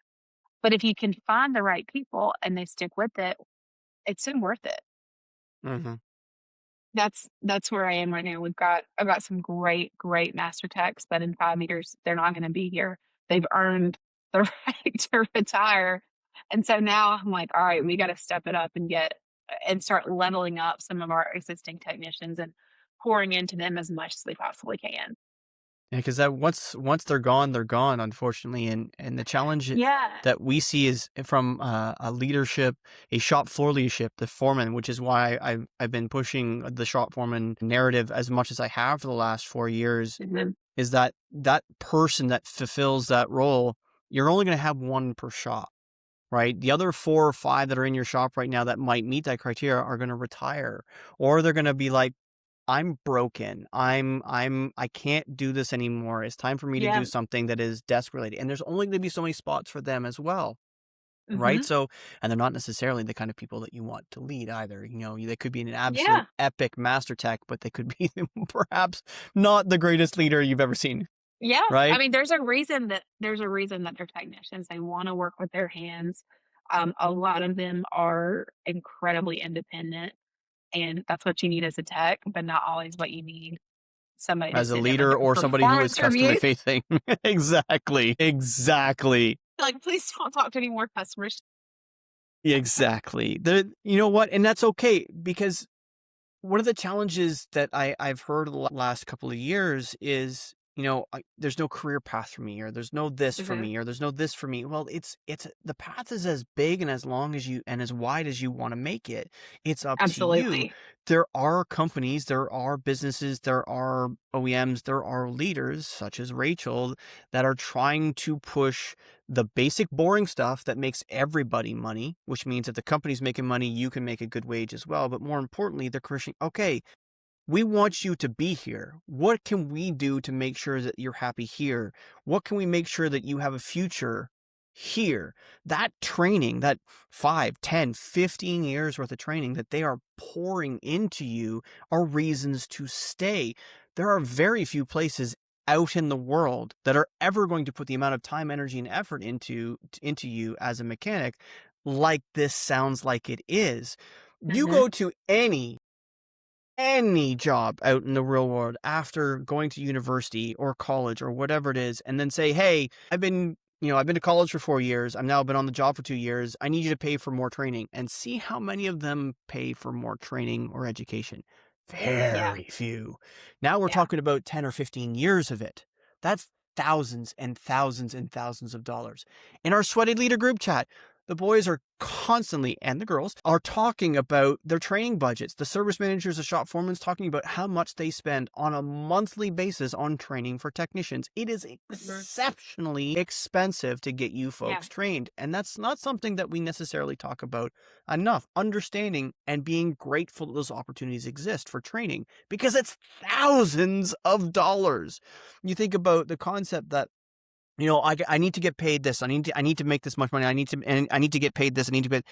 But if you can find the right people and they stick with it, it's so worth it. Mhm. That's where I am right now. I've got some great, great master techs, but in 5 years, they're not gonna be here. They've earned the right to retire. And so now I'm like, all right, we gotta step it up and get and start leveling up some of our existing technicians and pouring into them as much as we possibly can. Yeah, because that once they're gone, unfortunately, and the challenge Yeah. that we see is from a leadership, a shop floor leadership, the foreman, which is why I've been pushing the shop foreman narrative as much as I have for the last 4 years, Mhm. is that that person that fulfills that role, you're only going to have one per shop, right? The other 4 or 5 that are in your shop right now that might meet that criteria are going to retire, or they're going to be like, I'm broken. I can't do this anymore. It's time for me to Yeah. do something that is desk related. And there's only going to be so many spots for them as well. Right. Mhm. So, and they're not necessarily the kind of people that you want to lead either. They could be an absolute Yeah. epic master tech, but they could be perhaps not the greatest leader you've ever seen. Yeah. I Right. mean, there's a reason that they're technicians. They wanna work with their hands. A lot of them are incredibly independent, and that's what you need as a tech, but not always what you need somebody to As a sit in with leader your or somebody who is performance customer review. facing. Exactly. Exactly. Like, "Please don't talk to any more customers." Exactly. You know what? And that's okay because one of the challenges that I've heard the last couple of years is, there's no career path for me, or there's no this for Mhm. me, or there's no this for me. Well, it's the path is as big and as long as you and as wide as you want to make it. It's up to you. Absolutely. There are companies, there are businesses, there are OEMs, there are leaders such as Rachel that are trying to push the basic boring stuff that makes everybody money, which means if the company's making money, you can make a good wage as well. But more importantly, they're pushing, okay, we want you to be here. What can we do to make sure that you're happy here? What can we make sure that you have a future here? That training, that 5, 10, 15 years worth of training that they are pouring into you are reasons to stay. There are very few places out in the world that are ever going to put the amount of time, energy, and effort into you as a mechanic like this sounds like it is. You Mhm. go to any job out in the real world after going to university or college or whatever it is, and then say, hey, I've been to college for 4 years. I'm now been on the job for 2 years. I need you to pay for more training, and see how many of them pay for more training or education. Yeah. Very few. Now we're Yeah. talking about 10 or 15 years of it. That's thousands and thousands and thousands of dollars. In our sweaty leader group chat, the boys are constantly, and the girls, are talking about their training budgets. The service managers, the shop foremen, talking about how much they spend on a monthly basis on training for technicians. It is Mhm. exceptionally expensive to get you Yeah. folks trained. And that's not something that we necessarily talk about enough. Understanding and being grateful that those opportunities exist for training because it's thousands of dollars. You think about the concept that I need to get paid this. I need to make this much money. I need to get paid this. I need to get,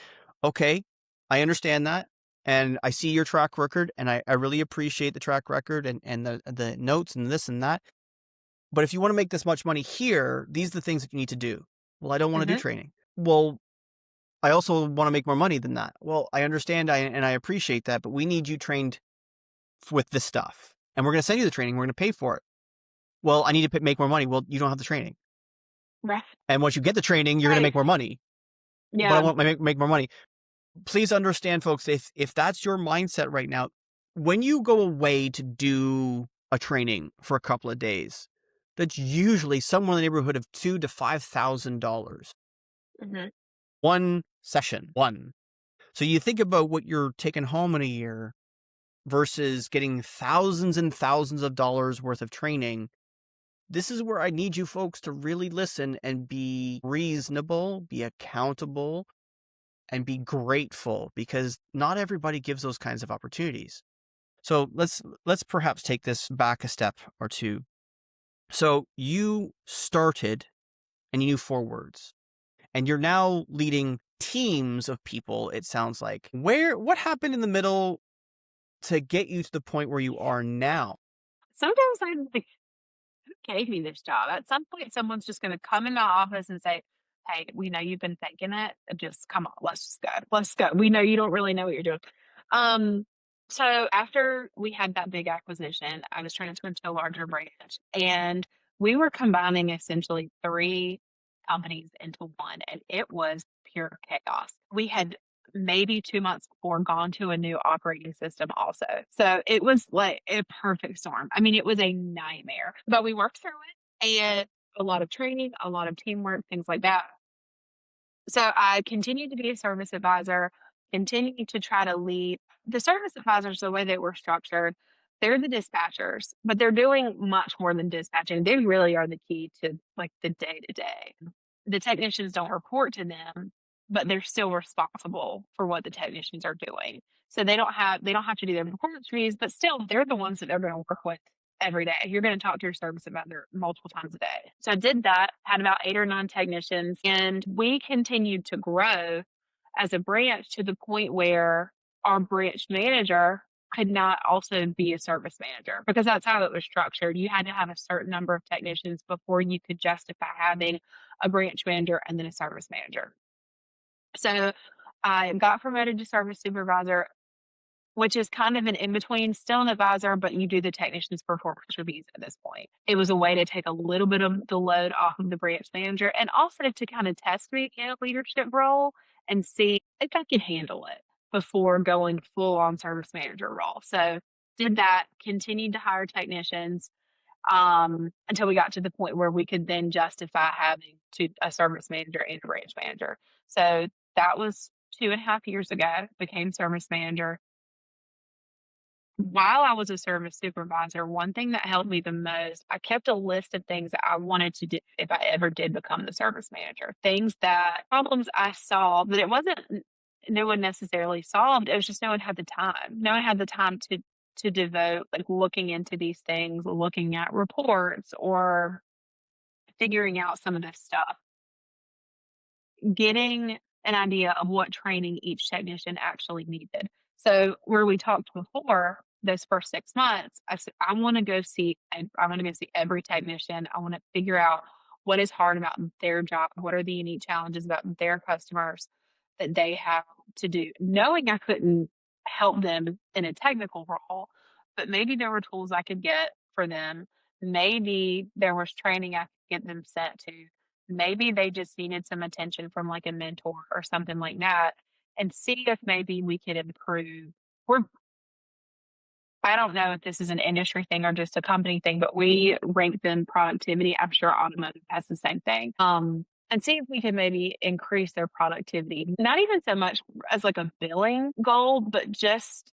okay. I understand that. And I see your track record, and I really appreciate the track record and the notes and this and that. But if you want to make this much money here, these are the things that you need to do. Well, I don't want to do Mhm. training. Well, I also want to make more money than that. Well, I understand. And I appreciate that, but we need you trained with this stuff, and we're going to send you the training. We're going to pay for it. Well, I need to make more money. Well, you don't have the training. Right. And once you get the training, you're going to Right. make more money. But I Yeah. want to make more money. Please understand, folks, if that's your mindset right now, when you go away to do a training for a couple of days, that's usually somewhere in the neighborhood of $2,000 to $5,000. Mhm. One session, one. So you think about what you're taking home in a year. versus getting thousands and thousands of dollars worth of training, this is where I need you folks to really listen and be reasonable, be accountable, and be grateful, because not everybody gives those kinds of opportunities. So let's perhaps take this back a step or two. So you started and you knew 4 words, and you're now leading teams of people, it sounds like. What happened in the middle to get you to the point where you are now? Sometimes I think, who gave me this job? At some point, someone's just going to come in the office and say, "Hey, we know you've been thinking it. Just come on, let's just go. Let's go. We know you don't really know what you're doing." Um, so after we had that big acquisition, I was transferred to a larger branch, and we were combining essentially 3 companies into one, and it was pure chaos. We had maybe 2 months before gone to a new operating system also. So it was like a perfect storm. I mean, it was a nightmare, but we worked through it, and a lot of training, a lot of teamwork, things like that. So I continued to be a service advisor, continued to try to lead. The service advisors, the way they were structured, they're the dispatchers, but they're doing much more than dispatching. They really are the key to like the day to day. The technicians don't report to them, but they're still responsible for what the technicians are doing. So they don't have to do their performance reviews, but still they're the ones that they're going to work with every day. You're going to talk to your service advisor multiple times a day. So I did that, had about 8 or 9 technicians, and we continued to grow as a branch to the point where our branch manager could not also be a service manager because that's how it was structured. You had to have a certain number of technicians before you could justify having a branch manager and then a service manager. So I got promoted to service supervisor, which is kind of an in between, still an advisor, but you do the technician's performance reviews at this point. It was a way to take a little bit of the load off of the branch manager and also to kind of test me in a leadership role and see if I could handle it before going full on service manager role. So did that, continued to hire technicians until we got to the point where we could then justify having a service manager and a branch manager. So that was 2.5 years ago, became service manager. While I was a service supervisor, one thing that helped me the most, I kept a list of things that I wanted to do if I ever did become the service manager. Things that problems I saw that it wasn't no one necessarily solved. It was just no one had the time. No one had the time to devote like looking into these things, looking at reports or figuring out some of this stuff, getting an idea of what training each technician actually needed. So where we talked before, those first 6 months, I said, I want to go see every technician. I want to figure out what is hard about their job. What are the unique challenges about their customers that they have to do? Knowing I couldn't help them in a technical role, but maybe there were tools I could get for them. Maybe there was training I could get them sent to. Maybe they just needed some attention from like a mentor or something like that, and see if maybe we could improve. We're I don't know if this is an industry thing or just a company thing, but we rank them productivity. I'm sure automotive has the same thing. And see if we can maybe increase their productivity. Not even so much as like a billing goal, but just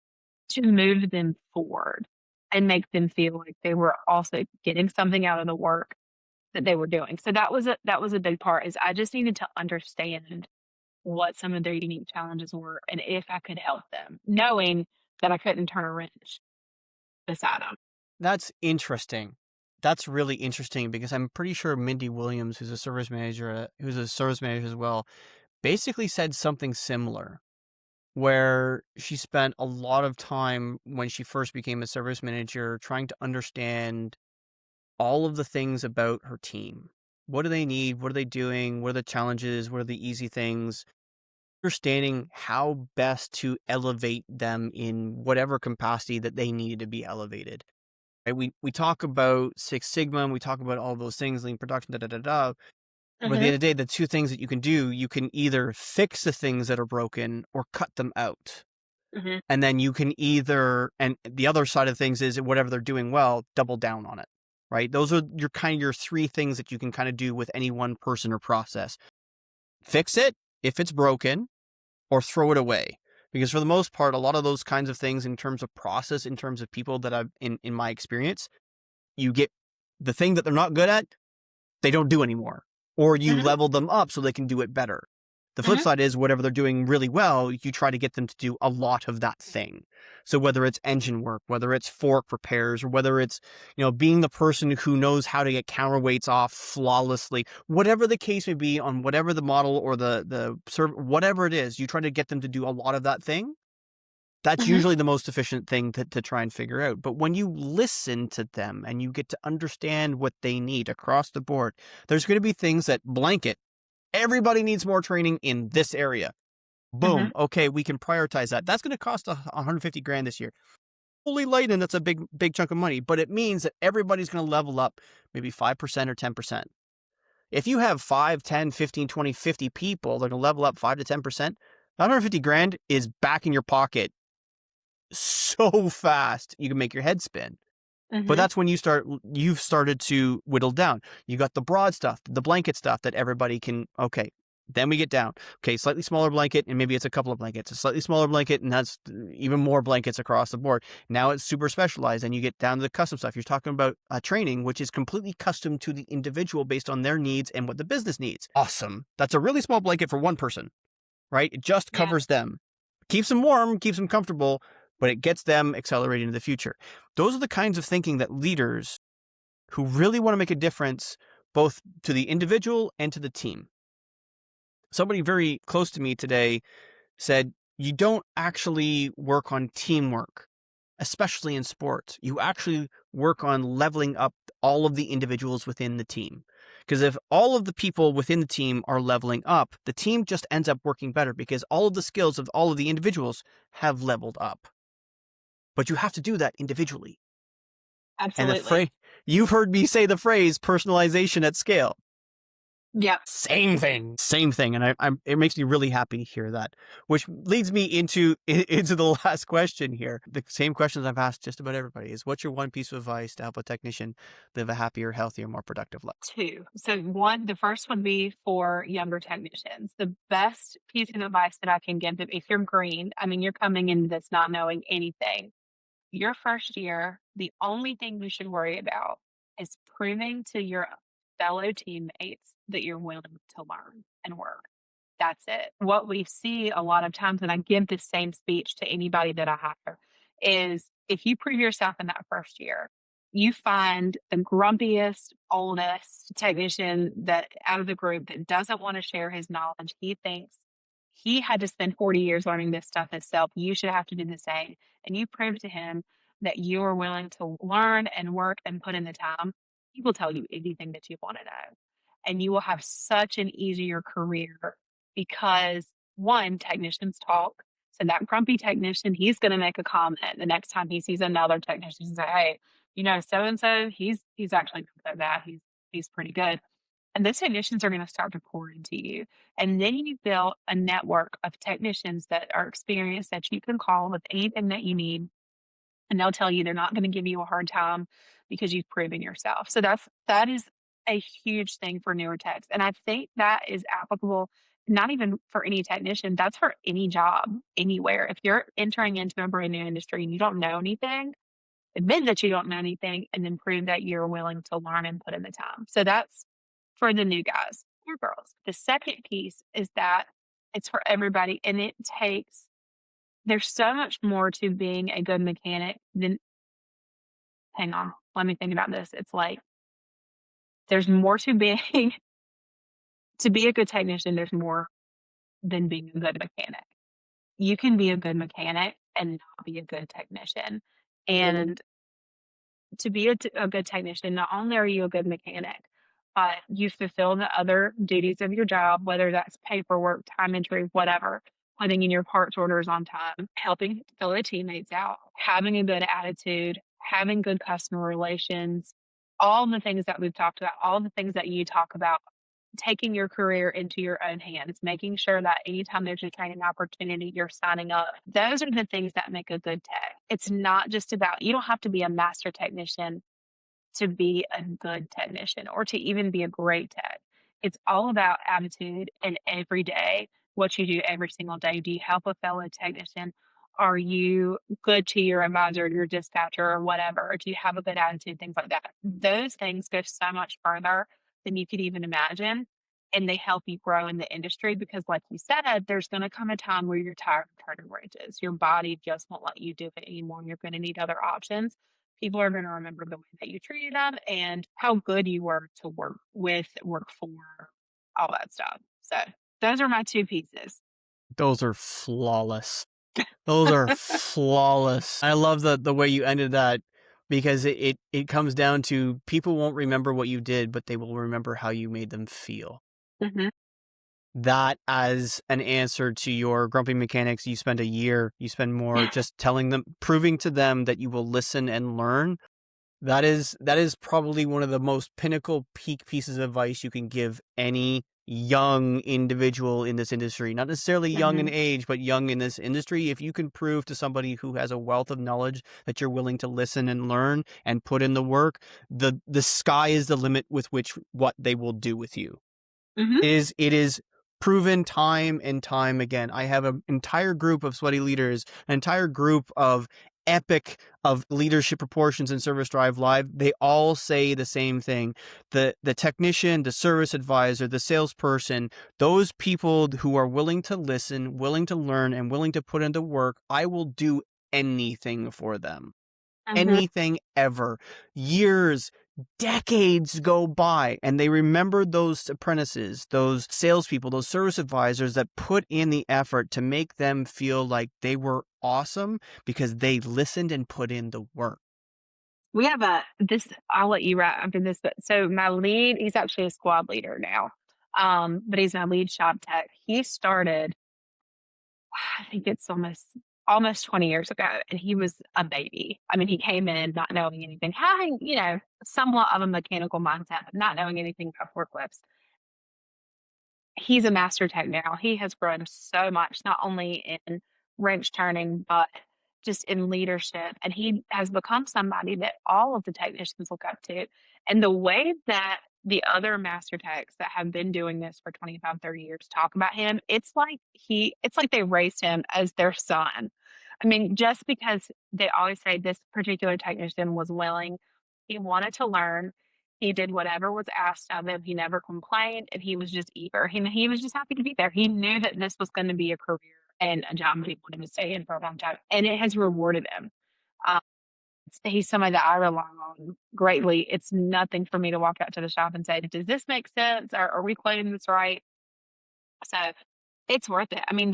to move them forward and make them feel like they were also getting something out of the work that they were doing. So that was a big part is I just needed to understand what some of their unique challenges were and if I could help them, knowing that I couldn't turn a wrench beside them. That's interesting. That's really interesting because I'm pretty sure Mindy Williams, who's a service manager as well, basically said something similar, where she spent a lot of time when she first became a service manager trying to understand all of the things about her team. What do they need? What are they doing? What are the challenges? What are the easy things? Understanding how best to elevate them in whatever capacity that they needed to be elevated. Right? We talk about Six Sigma, and we talk about all those things, lean production, da da da da. But at the Mhm, end of the day, the two things that you can do, you can either fix the things that are broken or cut them out. mhm. And then you can and the other side of things is whatever they're doing well, double down on it. Right? Those are your 3 things that you can kind of do with any one person or process. Fix it if it's broken, or throw it away. Because for the most part, a lot of those kinds of things in terms of process, in terms of people that I've in my experience, you get the thing that they're not good at, they don't do anymore, or you Hmm. level them up so they can do it better. The flip Hmm. side is whatever they're doing really well, you try to get them to do a lot of that thing. So whether it's engine work, whether it's fork repairs, or whether it's, being the person who knows how to get counterweights off flawlessly, whatever the case may be on whatever the model or the serve, whatever it is, you try to get them to do a lot of that thing. That's Hmm. usually the most efficient thing to try and figure out. But when you listen to them and you get to understand what they need across the board, there's going to be things that blanket. Everybody needs more training in this area. Hmm. Boom. Okay, we can prioritize that. That's going to cost 150 grand this year. Holy lightning, that's a big, big chunk of money. But it means that everybody's going to level up maybe 5% or 10%. If you have 5, 10, 15, 20, 50 people that are going to level up 5 to 10%, 150 grand is back in your pocket so fast you can make your head spin. But Hmm. that's when you've started to whittle down. You got the broad stuff, the blanket stuff that everybody can, okay. Then we get down. Okay, slightly smaller blanket, and maybe it's a couple of blankets. A slightly smaller blanket, and that's even more blankets across the board. Now it's super specialized, and you get down to the custom stuff. You're talking about training, which is completely custom to the individual based on their needs and what the business needs. Awesome. That's a really small blanket for one person, right? It just Yeah, covers them. Keeps them warm, keeps them comfortable, but it gets them accelerating into the future. Those are the kinds of thinking that leaders who really want to make a difference both to the individual and to the team. Somebody very close to me today said, you don't actually work on teamwork, especially in sports. You actually work on leveling up all of the individuals within the team. Because if all of the people within the team are leveling up, the team just ends up working better because all of the skills of all of the individuals have leveled up. But you have to do that individually. And absolutely. you've heard me say the phrase personalization at scale. Yep. Same thing, and it makes me really happy to hear that. Which leads me into the last question here. The same questions I've asked just about everybody is, what's your one piece of advice to help a technician live a happier, healthier, more productive life? Two. So one, the first would be for younger technicians. The best piece of advice that I can give them, if you're green, I mean, you're coming into this not knowing anything. Your first year, the only thing you should worry about is proving to your fellow teammates that you're willing to learn and work. That's it. What we see a lot of times, and I give this same speech to anybody that I hire, is if you prove yourself in that first year, you find the grumpiest, oldest technician that out of the group that doesn't want to share his knowledge. He thinks he had to spend 40 years learning this stuff himself. You should have to do the same. And you prove to him that you are willing to learn and work and put in the time. He will tell you anything that you want to know. And you will have such an easier career because one, technicians talk. So that grumpy technician, he's going to make a comment the next time he sees another technician and say, "Hey, so and so, he's actually not so bad. He's pretty good." And those technicians are going to start to pour into you. And then you build a network of technicians that are experienced that you can call with anything that you need. And they'll tell you they're not going to give you a hard time because you've proven yourself. So that is a huge thing for newer techs. And I think that is applicable not even for any technician, that's for any job anywhere. If you're entering into a brand new industry and you don't know anything, admit that you don't know anything and then prove that you're willing to learn and put in the time. So that's for the new guys or girls. The second piece is that it's for everybody and there's so much more to being a good mechanic than, hang on, let me think about this. It's like there's more to being, to be a good technician, there's more than being a good mechanic. You can be a good mechanic and not be a good technician. And to be a good technician, not only are you a good mechanic, but you fulfill the other duties of your job, whether that's paperwork, time entry, whatever, putting in your parts orders on time, helping fellow teammates out, having a good attitude, having good customer relations, all the things that we've talked about, all the things that you talk about, taking your career into your own hands, making sure that anytime there's a training opportunity, you're signing up. Those are the things that make a good tech. It's not just about, you don't have to be a master technician to be a good technician or to even be a great tech. It's all about attitude and every day what you do every single day? Do you help a fellow technician? Are you good to your advisor, your dispatcher, or whatever? Do you have a good attitude? Things like that. Those things go so much further than you could even imagine. And they help you grow in the industry because, like you said, there's going to come a time where you're tired of turning wrenches. Your body just won't let you do it anymore. And you're going to need other options. People are going to remember the way that you treated them and how good you were to work with, work for, all that stuff. So those are my two pieces. Those are flawless. Those are flawless. I love the way you ended that because it comes down to people won't remember what you did, but they will remember how you made them feel. Hmm. That as an answer to your grumpy mechanics, you spend a year, you spend more just telling them, proving to them that you will listen and learn. That is probably one of the most pinnacle peak pieces of advice you can give any young individual in this industry. Not necessarily young in Hmm. age, but young in this industry. If you can prove to somebody who has a wealth of knowledge that you're willing to listen and learn and put in the work, the sky is the limit with which what they will do with you. Hmm. It is proven time and time again. I have an entire group of sweaty leaders, an entire group of epic of leadership proportions in Service Drive Live. They all say the same thing. The technician, the service advisor, the salesperson, those people who are willing to listen, willing to learn, and willing to put into work, I will do anything for them. Hmm. Anything ever. Years, decades go by, and they remember those apprentices, those salespeople, those service advisors that put in the effort to make them feel like they were awesome because they listened and put in the work. We have a this. I'll let you wrap after this. But so my lead, he's actually a squad leader now, but he's my lead shop tech. He started, I think it's almost 20 years ago, and he was a baby. I mean, he came in not knowing anything, having somewhat of a mechanical mindset, but not knowing anything about forklifts. He's a master tech now. He has grown so much, not only in wrench turning, but just in leadership. And he has become somebody that all of the technicians look up to. And the way that the other master techs that have been doing this for 25, 30 years talk about him, it's like they raised him as their son. I mean, just because they always say this particular technician was willing, he wanted to learn, he did whatever was asked of him. He never complained, and he was just eager. He was just happy to be there. He knew that this was going to be a career and a job that he wanted to stay in for a long time, and it has rewarded him. Um, he's somebody that I rely on greatly. It's nothing for me to walk out to the shop and say, "Does this make sense? Or are we quoting this right?" So it's worth it. I mean,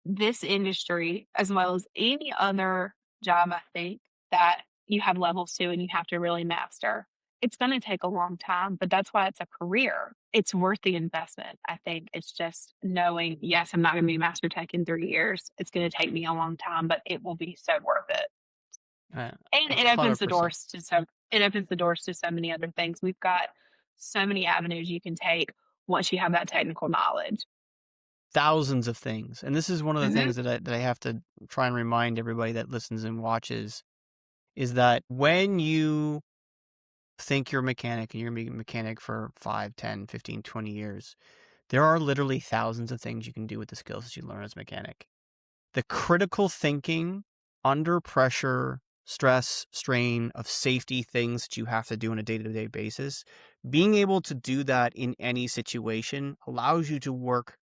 this industry, as well as any other job, I think, that you have levels to and you have to really master. It's going to take a long time, but that's why it's a career. It's worth the investment. I think it's just knowing, yes, I'm not going to be a master tech in 3 years. It's going to take me a long time, but it will be so worth it. Uh, And it opens the 100%. doors to so many other things. We've got so many avenues you can take once you have that technical knowledge. Thousands of things. And this is one of the Hmm. things that I have to try and remind everybody that listens and watches is that when you think you're a mechanic and you're going to be a mechanic for 5, 10, 15, 20 years, there are literally thousands of things you can do with the skills that you learn as a mechanic. The critical thinking under pressure, stress, strain of safety things that you have to do on a day-to-day basis, being able to do that in any situation allows you to work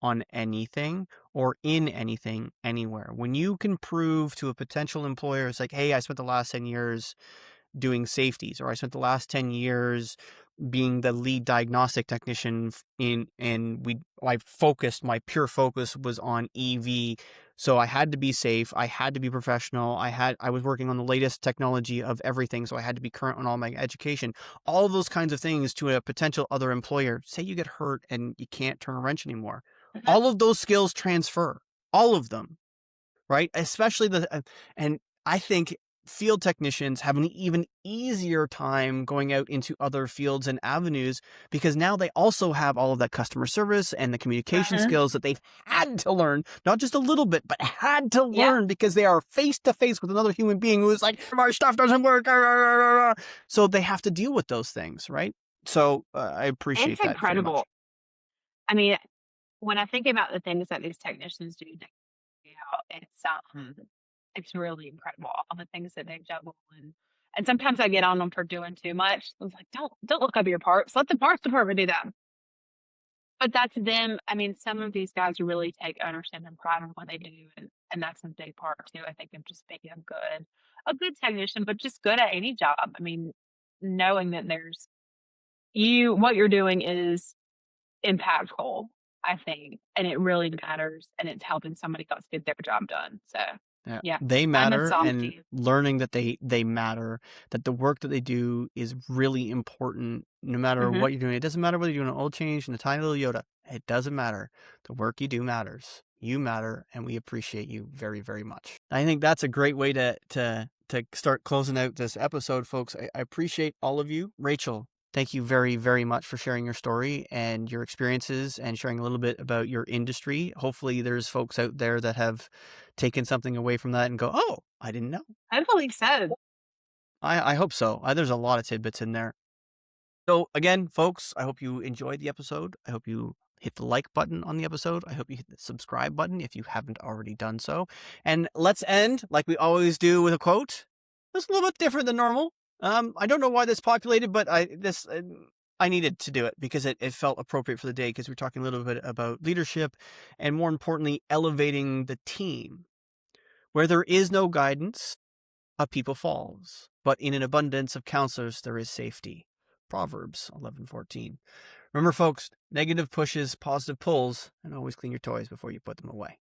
on anything or in anything anywhere. When you can prove to a potential employer, it's like, hey, I spent the last 10 years doing safeties, or I spent the last 10 years being the lead diagnostic technician my pure focus was on EV. So I had to be safe. I had to be professional. I was working on the latest technology of everything. So I had to be current on all my education, all those kinds of things to a potential other employer. Say you get hurt and you can't turn a wrench anymore. Hmm. All of those skills transfer, all of them, right? Especially and I think field technicians have an even easier time going out into other fields and avenues because now they also have all of that customer service and the communication Hmm. skills that they've had to learn, not just a little bit, but had to Yeah, learn because they are face to face with another human being who is like, my stuff doesn't work. So they have to deal with those things, right? So I it's appreciate that very incredible. much. I mean, when I think about the things that these technicians do day out, it's really incredible, all the things that they juggle, and sometimes I get on them for doing too much. I was like, "Don't look up your parts, let the parts department do that." But that's them. I mean, some of these guys really take ownership and pride in what they do, and that's a big part too, I think, of just being a good technician, but just good at any job. I mean, knowing that there's what you're doing is impactful, I think, and it really matters, and it's helping somebody else get their job done. So, Yeah, yeah, they I'm a matter, song and team. learning that they matter, that the work that they do is really important no matter Mhm. what you're doing. It doesn't matter whether you're doing an oil change and a tiny little Yoda. It doesn't matter. The work you do matters. You matter, and we appreciate you very, very much. I think that's a great way to start closing out this episode, folks. I appreciate all of you. Racheal, thank you very, very much for sharing your story and your experiences and sharing a little bit about your industry. Hopefully there's folks out there that have taken something away from that and go, oh, I didn't know. I believe so. I hope so. There's a lot of tidbits in there. So again, folks, I hope you enjoyed the episode. I hope you hit the like button on the episode. I hope you hit the subscribe button if you haven't already done so. And let's end like we always do with a quote. It's a little bit different than normal. I don't know why this populated, but I needed to do it because it felt appropriate for the day because we're talking a little bit about leadership and more importantly, elevating the team. Where there is no guidance, a people falls, but in an abundance of counselors there is safety. Proverbs 11:14. Remember, folks, negative pushes, positive pulls, and always clean your toys before you put them away.